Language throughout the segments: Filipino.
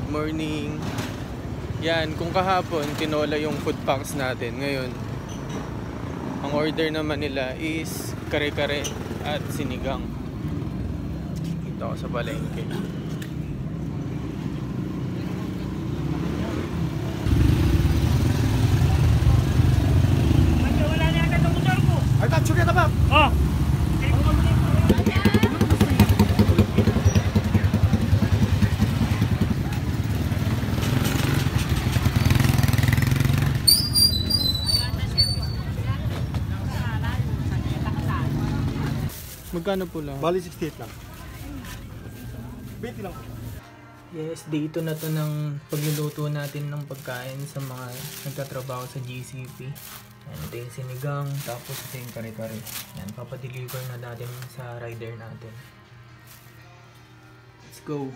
good morning. Yan, kung kahapon tinola yung food packs natin, ngayon ang order naman nila is kare-kare at sinigang. Dito ako sa palengke. Wala na agad ang motor ko. Ay, tapos ka ba? Oh. Magkano po lang? Bali 68 lang. 20 lang. Yes, dito na to ng pagluluto natin ng pagkain sa mga nagtatrabaho sa GCP. Yan, ito yung sinigang, tapos ito yung kare-kare. Yan, papadeliver na natin sa rider natin. Let's go!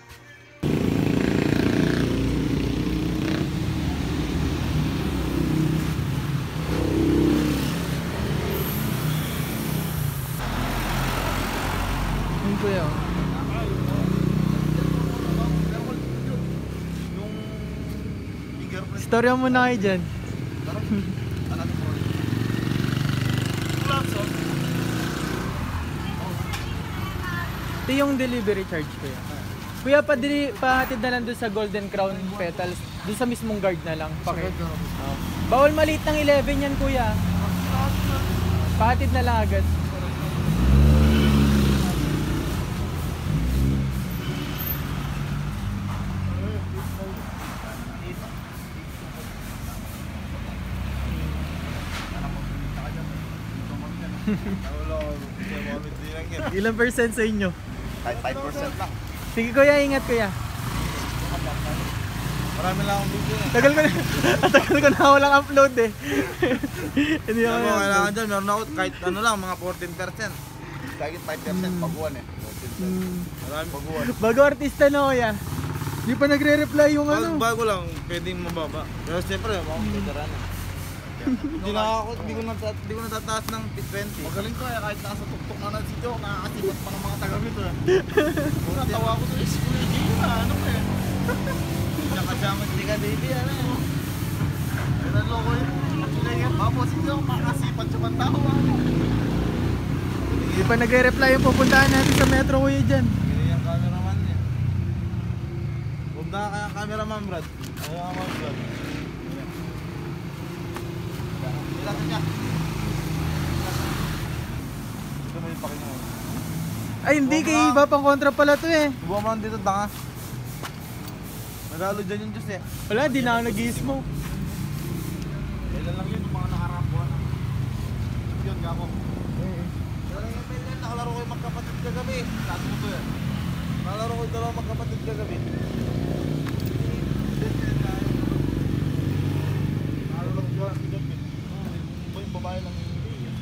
Ano po yun? Storya mo na kayo dyan. Ito yung delivery charge ko yan. Kuya, pahatid na lang doon sa Golden Crown Petals. Doon sa mismong guard na lang. Bawal maliit ng 11 yan, kuya. Pahatid na lang agad. Ilang percent sa inyo? 5% lang. Sige kuya, ingat kuya. Marami lang akong video. Tagal ko na walang upload eh. Hindi ako Ano kailangan dyan, meron ako kahit ano lang, mga 14%. Kahit 5% paguan eh. 14%. Maraming paguan. Bago artista na kuya. Hindi pa nagre-reply yung ano. Bago lang, pwedeng mababa. Pero siyempre, ako veteran eh. Hindi ko natataas ng 20. Magaling ko eh, kahit nasa tuktok na si Joe, nakakasipat pa ng mga taga-mito eh. Natawa ko sa school eh, hindi ko na ano eh. Nakasama si Kadili, ano eh. Kaya loko yun. Bapo si Joe, makakasipat siya pang tao. Hindi pa nagre-reply yung pupuntahan natin sa metro kuya dyan. Hindi yung cameraman niya. Punta ka kaya cameraman, Brad. Ayaw ka man, Brad. Ilatan niya. Ito may pakin mo. Ay hindi, kay iba pang kontra pala to eh. Buwa mo lang dito, tanga. Nagalo dyan yung Diyos eh. Wala, di na ako nag-i-smoke. Kailan lang yun, yung mga nakarapuan. Yun, gamo. Kailan lang yung pwede, nakalaro ko yung magkapatid kagabi. Sabi mo to yan. Nakalaro ko yung dalawang magkapatid kagabi. Nakalaro ko yung kagabi. Yung babae lang yung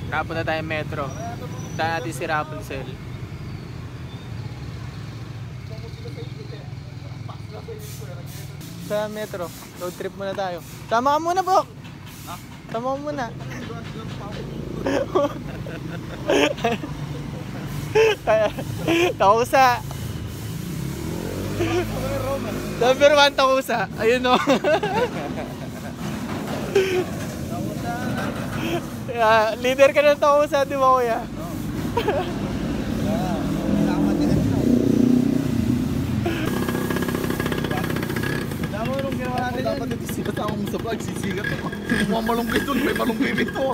Kapunta tayo metro. Punta natin si Rapunzel. Sa metro, road trip muna tayo. Tama ka muna po! Tama ka muna. Takusa. Number 1 Takusa. Ayun o. Leader ka ng Takusa, di ba kuya? dapat nagsisigat akong sa vlog, sisigat ako. Mga malunggay dun, may malunggay dito.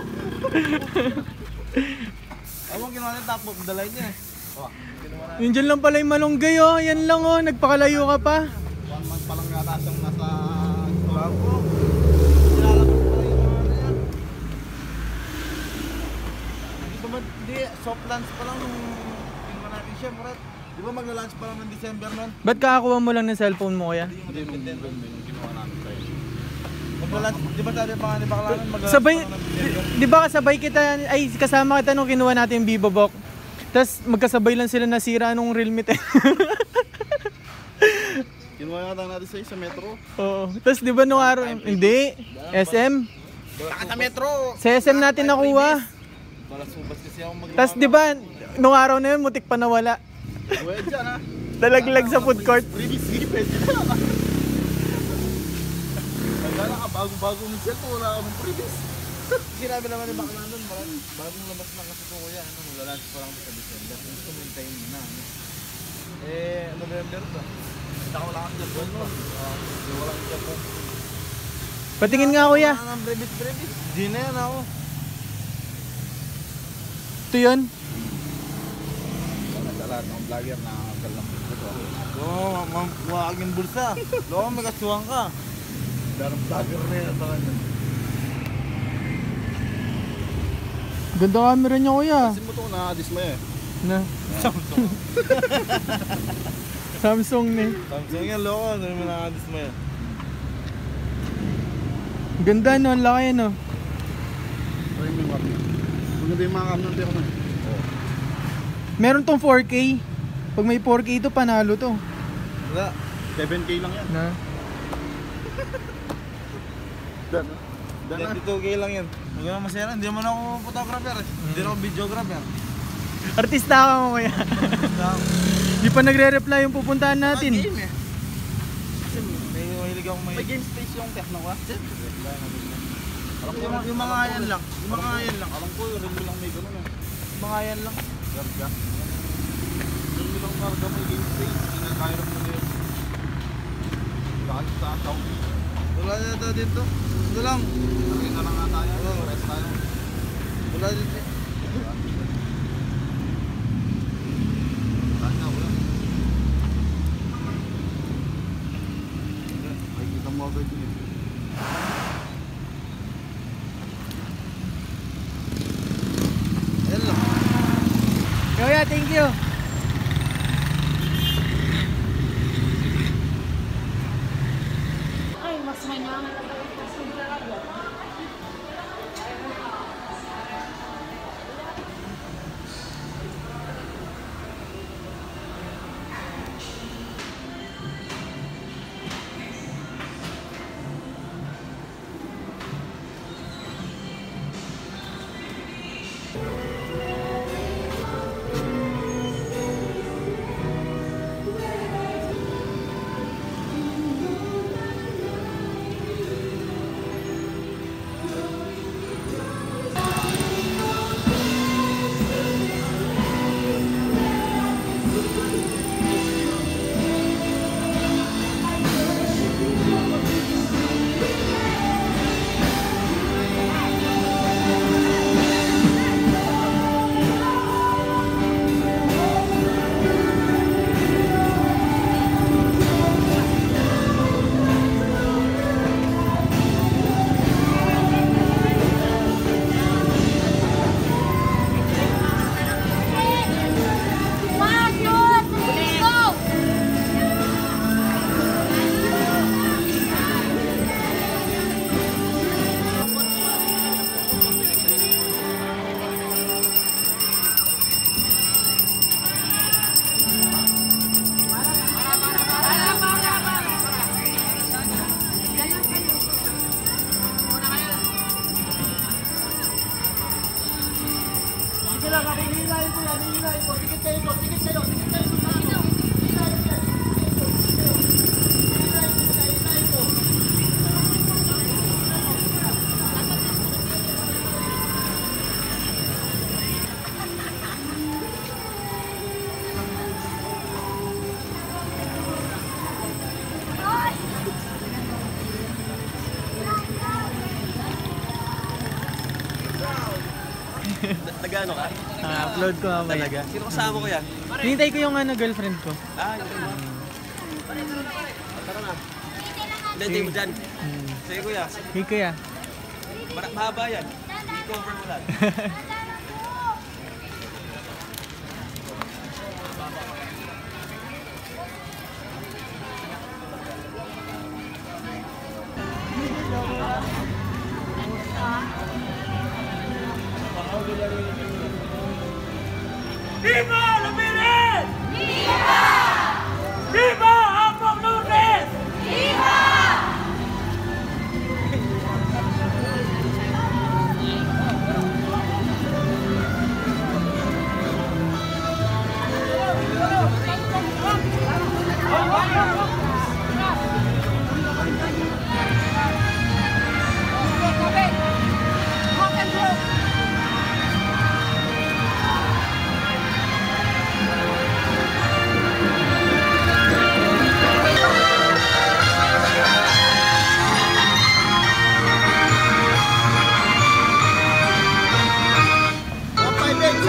Ewan ginawa niya, tapos dalay niya eh. Yun dyan lang pala yung malunggay oh, yan lang oh, nagpakalayo ka pa. 1 month pa lang yata siyang nasa Bago. Nilalabas pa rin yung ano yan. Hindi, soft lunch pa lang nung ginawa natin siya, Murat. Di ba magla-lunch pa lang ng December nun? Ba't kakakuha mo lang ng cellphone mo kuya? Hindi yung ginawa namin tayo. Magla-lunch, di ba sabi pa nga ni Bakalangan magla-lunch Sabay, pa lang ng December? di ba kasabay kita, ay kasama kita nung kinuha natin yung Bibobok. Tapos magkasabay lang sila nasira nung Realme 10. Kinuha yata natin sa metro. Oo. Tapos di ba nung araw, hindi, SM. Taka sa metro! Sa SM natin nakuha. Para subas kasi ako mag- Tapos di ba, Nung araw na yun, mutik pa nawala. Pwede dyan ha. Dalaglag sa food court. Previous game, pwede na. Nagkala ka, bago-bago ng cellphone, wala ka mong previous. Sinabi naman ni Bakla nun, bagong labas na kasi ito kuya, maglalunch pa lang sa December. Gusto mo yung time na. November to. Saka wala kang cellphone nun. Wala kang cellphone. Patingin nga kuya. Wala kang previous. Di na yan ako. Ito yun. Sa lahat ng vlogger na nakakal ng bulsa. Oo, wag yung bulsa. Loko, may kasuwang ka. Darang vlogger na yan sa kanya. Ganda camera niya kuya. Kasi mo ito nakakadismay eh. Na. Samsung. Samsung ni. Samsung yan, loko. Ano yung nakakadismay eh. Ganda no, ang laki no. Premium wag. Maganda yung mga cam ng teko na eh. Meron tong 4K. Pag may 4K ito, panalo to. Wala. 7K lang yan. Na. Dan. 22K lang yan. Huwag naman masaya. Hindi naman ako photographer eh. Hindi ako videographer. Artista ka mo kuya. Di pa nagre-reply yung pupuntahan natin. Game eh. Kasi may mahilig akong may game space yung techno ka. Alam ko yung mga yan lang. Yung mga yan lang. Alam ko yung review lang may gano'n eh. Yung mga yan lang. Garga. Review lang karga may game space. Kinakairam mo yun. Bakit sa ataw? Wala yata dito. Ito lang. Nakita na nga tayo. Rest tayo. Wala dito. Wala. Makikita mo agad yun. Ayan lang. Kuya, thank you. Ay, mas manyang. Nag-ano ka? Upload ko mamaya. Talaga? Sino kasama ko yan? Hinintay ko yung girlfriend ko. Ah, yun. Tara na. Hindi mo dyan. Sige kuya, Hey kuya. mahaba yan. I-cover mo lang. Viva Lapides! Viva! Viva Apong Lourdes! Viva!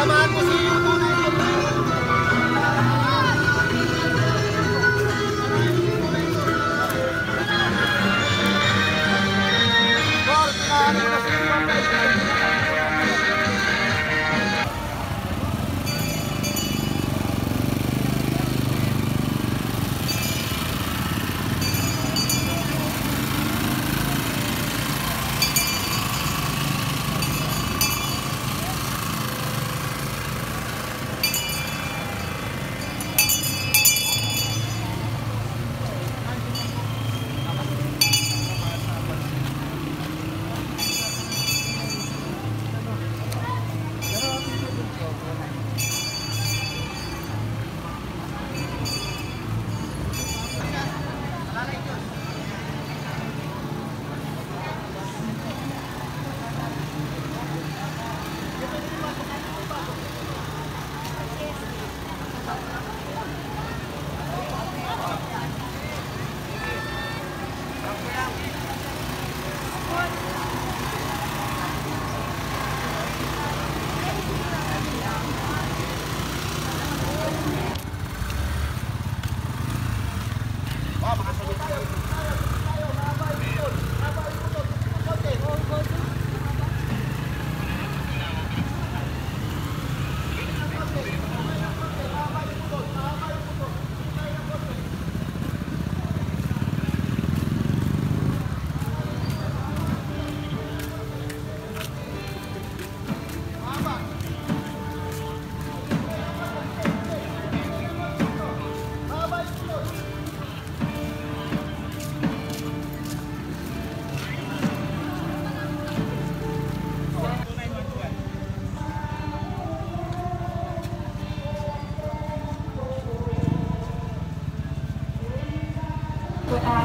Samahan mo si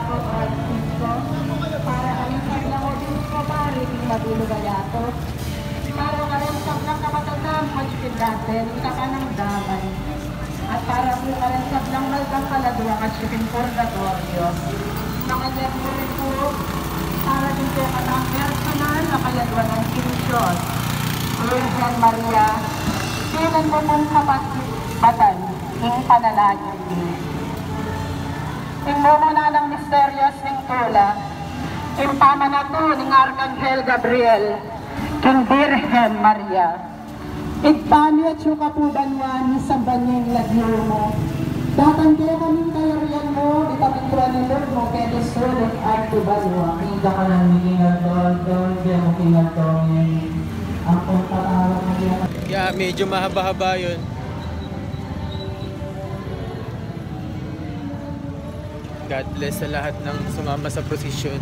ako at Cisco para alisag lang o din ko mariting magulugalato. Para karansap lang kamatandang magpindatin, ka ng damay. At para po karansap lang malgang kaladwa at sipin purgatorio. Nakagyan mo rin po para din po ka ng personal na kaladwa ng Kirisyon. Virgen Maria, sinan mo mong kapatbatan, ing panalangin din. Tingmumuna ng misteryos ng tula, impama na to ng Arkanghel Gabriel, King Virgen Maria. Igpami at yung kapubanwan sa banyang lagyo mo. Datang kaya kaming kayarian mo, itapituan ni Lord mo, kaya sulit at tubalwa. Kita ka ng migingan doon, kaya mo kinagtong ang pagpatawag na kaya. Yeah, medyo mahaba-haba yun. God bless sa lahat ng sumama sa prosesyon.